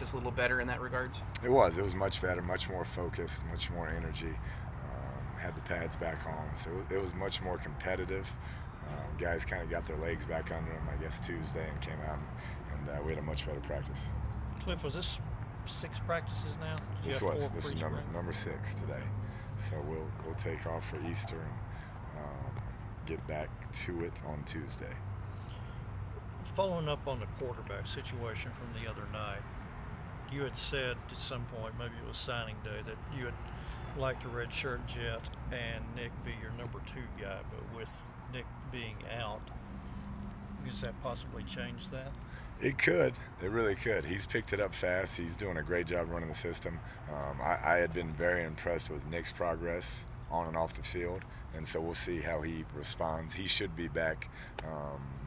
practice a little better in that regards? It was much better, much more focused, much more energy. Had the pads back on, so it was much more competitive. Guys kind of got their legs back under them, I guess, Tuesday, and came out, and we had a much better practice. Kliff, was this 6 practices now? This is number 6 today. So we'll take off for Easter and get back to it on Tuesday. Following up on the quarterback situation from the other night, you had said at some point, maybe it was signing day, that you would like to redshirt Jet and Nick be your number 2 guy, but with Nick being out, does that possibly change that? It could. It really could. He's picked it up fast. He's doing a great job running the system. I had been very impressed with Nick's progress on and off the field, and so we'll see how he responds. He should be back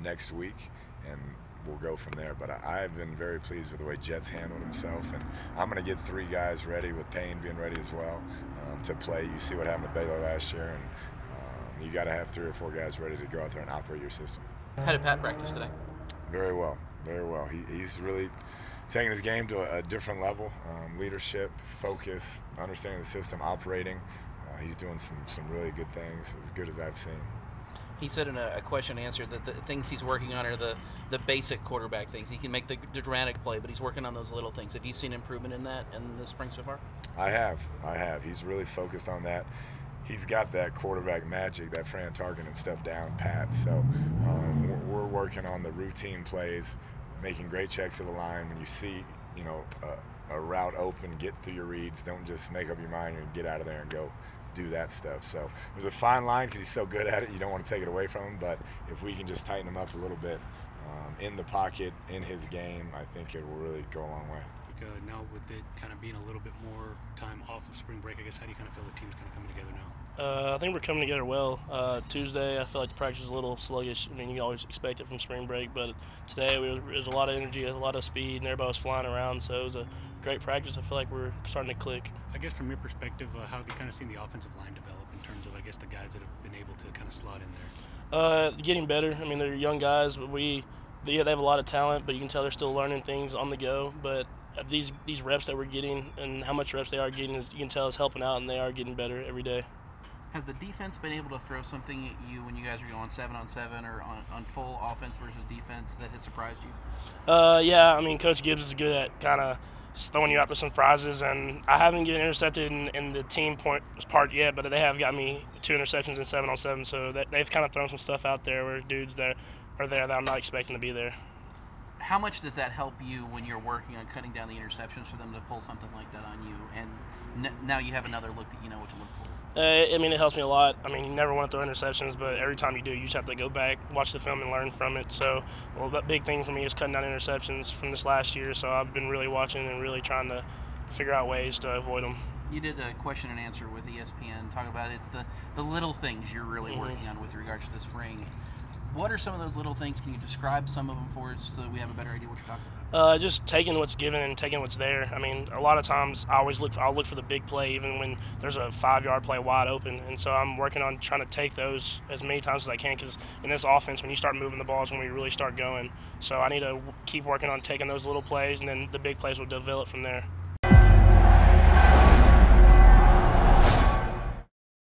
next week, and we'll go from there. But I've been very pleased with the way Jet's handled himself, and I'm going to get 3 guys ready, with Payne being ready as well, to play. You see what happened to Baylor last year, and you got to have 3 or 4 guys ready to go out there and operate your system. How did Pat practice today? Very well, very well. He's really taking his game to a different level. Leadership, focus, understanding the system, operating. He's doing some really good things, as good as I've seen. He said in a question and answer that the things he's working on are the basic quarterback things. He can make the dramatic play, but he's working on those little things. Have you seen improvement in that in the spring so far? I have. He's really focused on that. He's got that quarterback magic, that Fran Tarkenton stuff down pat. So we're working on the routine plays, making great checks to the line. When you see, a route open, get through your reads. Don't just make up your mind and get out of there and go do that stuff. So there's a fine line because he's so good at it. You don't want to take it away from him, but if we can just tighten him up a little bit in the pocket, in his game, I think it will really go a long way. Now with it kind of being a little bit more time off of spring break, I guess, how do you kind of feel the team's kind of coming together now? I think we're coming together well. Tuesday, I felt like the practice was a little sluggish. I mean, you always expect it from spring break, but today it was a lot of energy, a lot of speed, and everybody was flying around, so it was a great practice. I feel like we're starting to click. I guess from your perspective, how have you kind of seen the offensive line develop in terms of, I guess, the guys that have been able to kind of slot in there? Getting better. I mean, they're young guys, but they have a lot of talent, but you can tell they're still learning things on the go. But these reps that we're getting and how much reps they are getting, you can tell is helping out, and they are getting better every day. Has the defense been able to throw something at you when you guys are going 7-on-7 or on full offense versus defense that has surprised you? Yeah, I mean, Coach Gibbs is good at kind of throwing you out for some surprises, and I haven't getting intercepted in the team part yet, but they have got me 2 interceptions in 7-on-7, so they've kind of thrown some stuff out there where dudes that are there that I'm not expecting to be there. How much does that help you when you're working on cutting down the interceptions for them to pull something like that on you? And now you have another look that you know what to look for. I mean, it helps me a lot. I mean, you never want to throw interceptions, but every time you do, you just have to go back, watch the film, and learn from it. So, that big thing for me is cutting down interceptions from this last year. So I've been really watching and really trying to figure out ways to avoid them. You did a question and answer with ESPN. Talk about it's the little things you're really working on with regards to the spring. What are some of those little things? Can you describe some of them for us so we have a better idea what you're talking about? Just taking what's given and taking what's there. I mean, a lot of times I'll look for the big play even when there's a 5-yard play wide open. And so I'm working on trying to take those as many times as I can, because in this offense, when you start moving the ball is when we really start going. So I need to keep working on taking those little plays, and then the big plays will develop from there.